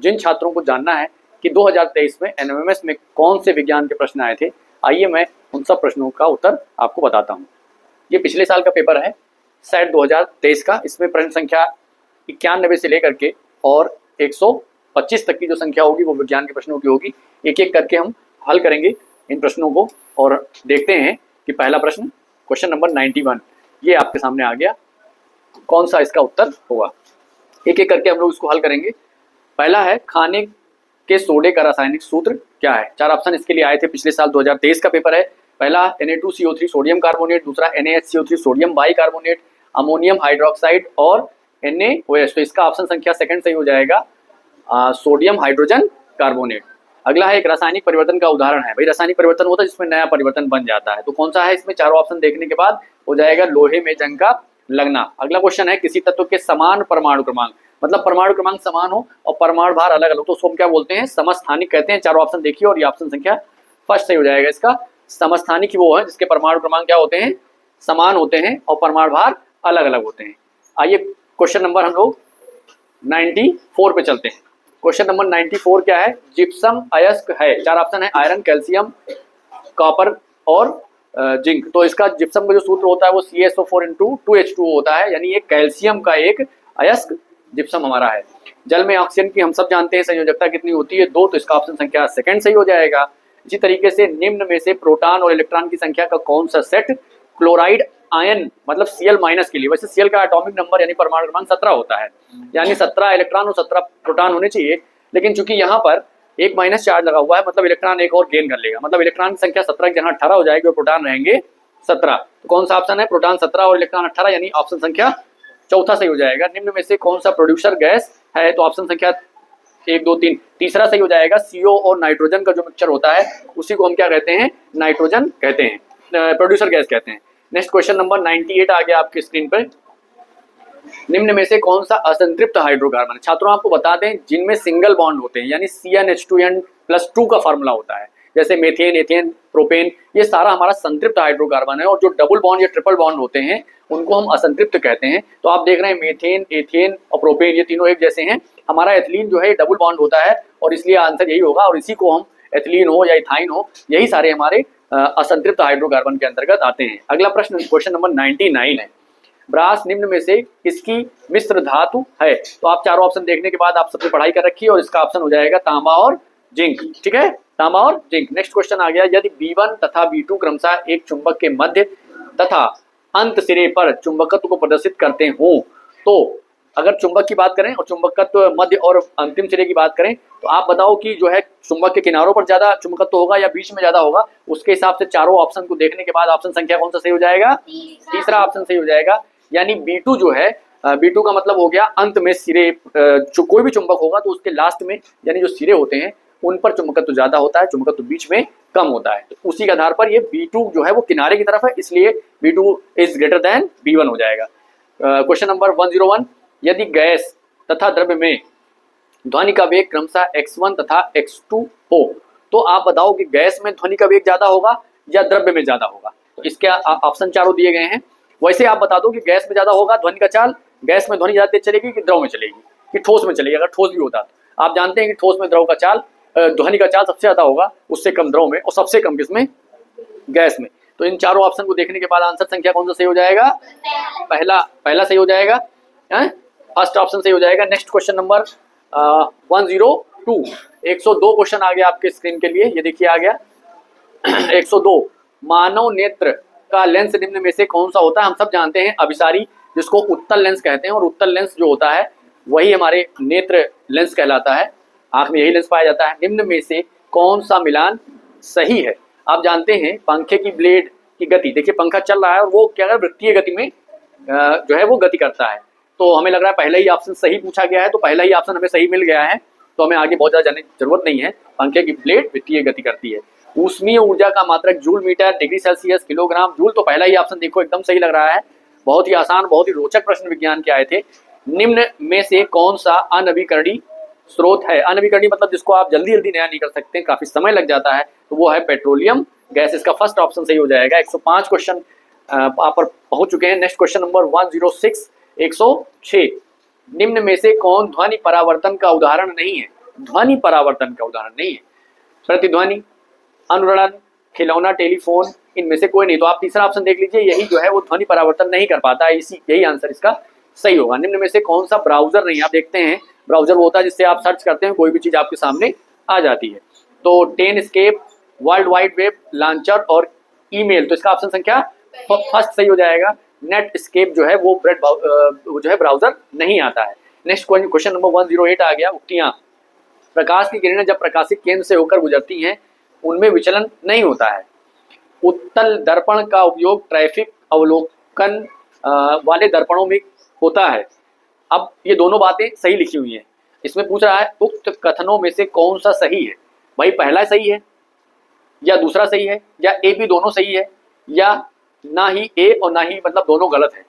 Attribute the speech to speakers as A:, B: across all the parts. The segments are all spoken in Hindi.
A: जिन छात्रों को जानना है कि 2023 में एनएमएमएस में कौन से विज्ञान के प्रश्न आए थे, आइए मैं उन सब प्रश्नों का उत्तर आपको बताता हूँ। ये पिछले साल का पेपर है सेट 2023 का। इसमें प्रश्न संख्या 91 से लेकर के और 125 तक की जो संख्या होगी वो विज्ञान के प्रश्नों की होगी। एक एक करके हम हल करेंगे इन प्रश्नों को और देखते हैं कि पहला प्रश्न क्वेश्चन नंबर 91 ये आपके सामने आ गया, कौन सा इसका उत्तर होगा। एक एक करके हम लोग इसको हल करेंगे। पहला है खाने के सोडे का रासायनिक सूत्र क्या है। 4 ऑप्शन इसके लिए आए थे, पिछले साल 2023 का पेपर है। पहला Na2CO3 सोडियम कार्बोनेट, दूसरा NaHCO3 sodium bicarbonate, ammonium hydroxide और NaOH। तो इसका ऑप्शन संख्या सेकंड सही हो जाएगा, सोडियम हाइड्रोजन कार्बोनेट। अगला है एक रासायनिक परिवर्तन का उदाहरण है। भाई रासायनिक परिवर्तन होता है जिसमें नया परिवर्तन बन जाता है, तो कौन सा है इसमें? चारों ऑप्शन देखने के बाद हो जाएगा लोहे में जंग का लगना। अगला क्वेश्चन है किसी तत्व के समान परमाणु क्रमांक, मतलब परमाणु क्रमांक समान हो और परमाणु भार अलग अलग, तो उसको हम क्या बोलते हैं? समस्थानिक कहते हैं। चारों ऑप्शन देखिए और ये ऑप्शन संख्या फर्स्ट सही हो जाएगा इसका। समस्थानिक वो है जिसके परमाणु क्रमांक क्या होते हैं? समान होते हैं और परमाणु भार अलग अलग होते हैं। आइए क्वेश्चन नंबर हम लोग 94 पे चलते हैं। क्वेश्चन नंबर 94 क्या है? जिप्सम अयस्क है। 4 ऑप्शन है, आयरन, कैल्शियम, कॉपर और जिंक। तो इसका जिप्सम का जो सूत्र होता है वो CaSO4 × 2H2O होता है, यानी ये कैल्शियम का एक अयस्क जिप्सम हमारा है। जल में ऑक्सीजन की हम सब जानते हैं संयोजकता कितनी होती है? 2, तो इसका ऑप्शन संख्या सेकंड सही हो जाएगा। इसी तरीके से निम्न में से प्रोटॉन और इलेक्ट्रॉन की संख्या का कौन सा सेट क्लोराइड आयन मतलब Cl- के लिए, वैसे Cl का एटॉमिक नंबर यानी परमाणु क्रमांक 17 होता है, यानी 17 इलेक्ट्रॉन और 17 प्रोटॉन होने चाहिए, लेकिन चूंकि यहाँ पर एक माइनस चार्ज लगा हुआ है मतलब इलेक्ट्रॉन एक और गेन कर लेगा, मतलब इलेक्ट्रॉन की संख्या 17 की जगह 18 हो जाएगी और प्रोटॉन रहेंगे 17। तो कौन सा ऑप्शन है? प्रोटॉन 17 और इलेक्ट्रॉन 18, यानी ऑप्शन संख्या चौथा सही हो जाएगा। निम्न में से कौन सा प्रोड्यूसर गैस है? तो ऑप्शन संख्या 1, 2, 3 तीसरा सही हो जाएगा। CO और नाइट्रोजन का जो मिक्सचर होता है उसी को हम क्या कहते हैं? नाइट्रोजन कहते हैं, प्रोड्यूसर गैस कहते हैं। नेक्स्ट क्वेश्चन नंबर 98 आ गया आपके स्क्रीन पर। निम्न में से कौन सा असंतृप्त हाइड्रोकार्बन है? छात्रों आपको बता दें जिनमें सिंगल बॉन्ड होते हैं, यानी CnH2n+2 का फार्मूला होता है, जैसे मेथेन, एथेन, प्रोपेन, ये सारा हमारा संतृप्त हाइड्रोकार्बन है। और जो डबल बॉन्ड या ट्रिपल बॉन्ड होते हैं उनको हम असंतृप्त कहते हैं। तो आप देख रहे हैं मेथेन, एथेन और प्रोपेन ये तीनों एक जैसे हैं। हमारा एथिलीन जो है डबल बॉन्ड होता है और इसलिए आंसर यही होगा, और इसी को हम एथिलीन हो या इथाइन हो, यही सारे हमारे असंतृप्त हाइड्रोकार्बन के अंतर्गत आते हैं। अगला प्रश्न क्वेश्चन नंबर 99 है। ब्रास निम्न में से किसकी मिश्र धातु है? तो आप चारों ऑप्शन देखने के बाद आप सबने पढ़ाई कर रखी है और इसका ऑप्शन हो जाएगा तांबा और जिंक। ठीक है, तांबा और जिंक। नेक्स्ट क्वेश्चन आ गया, यदि B1 तथा B2 क्रमशः एक चुंबक के मध्य तथा अंत सिरे पर चुंबकत्व को प्रदर्शित करते हो, तो अगर चुंबक की बात करें और चुंबकत्व मध्य और अंतिम सिरे की बात करें, तो आप बताओ कि जो है चुंबक के किनारों पर ज्यादा चुंबकत्व होगा या बीच में ज्यादा होगा? उसके हिसाब से चारों ऑप्शन को देखने के बाद ऑप्शन संख्या कौन सा सही हो जाएगा? तीसरा ऑप्शन सही हो जाएगा। यानी B2 जो है, B2 का मतलब हो गया अंत में सिरे, कोई भी चुंबक होगा तो उसके लास्ट में यानी जो सिरे होते हैं उन पर चुंबकत्व ज्यादा होता है, चुंबकत्व बीच में कम होता है। तो उसी के आधार पर ये B2 जो है वो किनारे की तरफ है, इसलिए B2 is greater than B1 हो जाएगा। क्वेश्चन नंबर 101, यदि गैस तथा द्रव्य में ध्वनि का वेग क्रमशः x1 तथा x2 हो, तो आप बताओ कि गैस में ध्वनि का वेग ज्यादा होगा या द्रव्य में ज्यादा होगा? तो इसके ऑप्शन चारों दिए गए हैं। वैसे आप बता दो कि गैस में ज्यादा होगा ध्वनि का चाल, गैस में ध्वनि ज्यादा तेज चलेगी कि द्रव में चलेगी कि ठोस में चलेगी? अगर ठोस भी होता तो आप जानते हैं कि ठोस में द्रव का चाल, ध्वनि का चाल सबसे ज्यादा होगा, उससे कम द्रव में, और सबसे कम किसमें? गैस में। तो इन चारों ऑप्शन को देखने के बाद आंसर संख्या कौन सा सही हो जाएगा? पहला सही हो जाएगा, फर्स्ट ऑप्शन सही हो जाएगा। नेक्स्ट क्वेश्चन नंबर 102, 102 क्वेश्चन आ गया आपके स्क्रीन के लिए, ये देखिए आ गया 102। मानव नेत्र का लेंस निम्न में से कौन सा होता है? हम सब जानते हैं अभिसारी, जिसको उत्तल लेंस कहते हैं, और उत्तल लेंस जो होता है वही हमारे नेत्र लेंस कहलाता है। आंख में यही लेंस पाया जाता है। निम्न में से कौन सा मिलान सही है? आप जानते हैं पंखे की ब्लेड की गति, देखिए पंखा चल रहा है और वो क्या है, वृत्तीय गति में जो है वो गति करता है। तो हमें लग रहा है पहला ही ऑप्शन सही पूछा गया है, तो पहला ही ऑप्शन हमें सही मिल गया है, तो हमें आगे बहुत ज्यादा जानने की जरूरत नहीं है। पंखे की ब्लेड वृत्तीय गति करती है। ऊष्मीय ऊर्जा का मात्रक joule metre, degree Celsius, kilogram, joule, तो पहला ही ऑप्शन देखो एकदम सही लग रहा है। बहुत ही आसान, बहुत ही रोचक प्रश्न विज्ञान के आए थे। निम्न में से कौन सा अनवीकरणीय स्रोत है? अनवीकरणीय मतलब जिसको आप जल्दी जल्दी नया नहीं कर सकते, काफी समय लग जाता है, तो वो है पेट्रोलियम गैस। इसका फर्स्ट ऑप्शन सही हो जाएगा। 105 क्वेश्चन आप पर पहुंच चुके हैं। Next question number 106, 106। निम्न में से कौन ध्वनि परावर्तन का उदाहरण नहीं है? ध्वनि परावर्तन का उदाहरण नहीं है। प्रतिध्वनि, अनुरणन, खिलौना, टेलीफोन, इनमें से कोई नहीं। तो आप तीसरा ऑप्शन देख लीजिए, यही जो है वो ध्वनि परावर्तन नहीं कर पाता है, इसी यही आंसर इसका सही होगा। निम्न में से कौन सा ब्राउजर नहीं? आप देखते हैं ब्राउजर वो होता है जिससे आप सर्च करते हैं, कोई भी चीज आपके सामने आ जाती है। तो टेनस्केप, वर्ल्ड वाइड वेब, लॉन्चर और ईमेल। तो इसका ऑप्शन संख्या फर्स्ट सही हो जाएगा। नेटस्केप जो है वो जो है ब्राउजर नहीं आता है। नेक्स्ट क्वेश्चन नंबर 108 आ गया। उक्तियां। प्रकाश की किरणें जब प्रकाशित केंद्र से होकर गुजरती हैं उनमें विचलन नहीं होता है। उत्तल दर्पण का उपयोग ट्रैफिक अवलोकन वाले दर्पणों में होता है। अब ये दोनों बातें सही लिखी हुई हैं। इसमें पूछ रहा है उक्त कथनों में से कौन सा सही है? भाई पहला सही है या दूसरा सही है या ए बी दोनों सही है या ना ही ए और ना ही मतलब दोनों गलत है।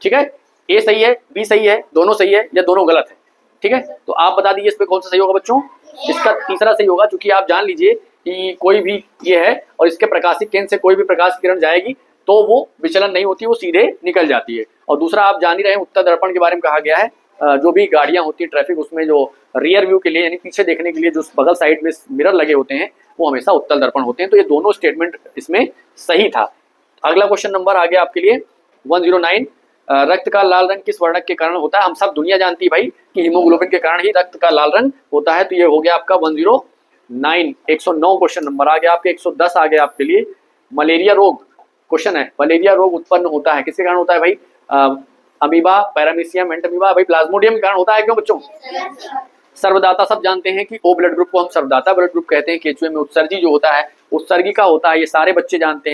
A: ठीक है, ए सही है, बी सही है, दोनों सही है या दोनों गलत है। ठीक है, तो आप बता दीजिए इसमें कौन सा सही होगा बच्चों? इसका तीसरा सही होगा, क्योंकि आप जान लीजिए कि कोई भी ये है और इसके प्रकाशित केंद्र से कोई भी प्रकाश किरण जाएगी तो वो विचलन नहीं होती, वो सीधे निकल जाती है। और दूसरा आप जान ही रहे हैं उत्तल दर्पण के बारे में कहा गया है, जो भी गाड़ियां होती है ट्रैफिक, उसमें जो रियर व्यू के लिए यानी पीछे देखने के लिए जो बगल साइड में मिरर लगे होते हैं वो हमेशा उत्तल दर्पण होते हैं। तो ये दोनों स्टेटमेंट इसमें सही था। अगला क्वेश्चन नंबर आ गया आपके लिए 109। रक्त का लाल रंग किस वर्णक के कारण होता है? हम सब दुनिया जानती है भाई कि हीमोग्लोबिन के कारण ही रक्त का लाल रंग होता है। तो ये हो गया आपका 109। 109 क्वेश्चन नंबर आ गया आपके। 110 आ गया आपके लिए। मलेरिया रोग क्वेश्चन है। मलेरिया रोग उत्पन्न होता है किसके कारण होता है भाई? अमीबा, पैरामीशियम, एंटमीबा, भाई प्लाज्मोडियम के कारण होता है। क्यों बच्चों? सर्वदाता सब जानते हैं कि ओ ब्लड ग्रुप को हम सर्वदाता ब्लड ग्रुप कहते हैं। केचुए में उत्सर्गी जो होता है उत्सर्गी का होता है, ये सारे बच्चे जानते हैं।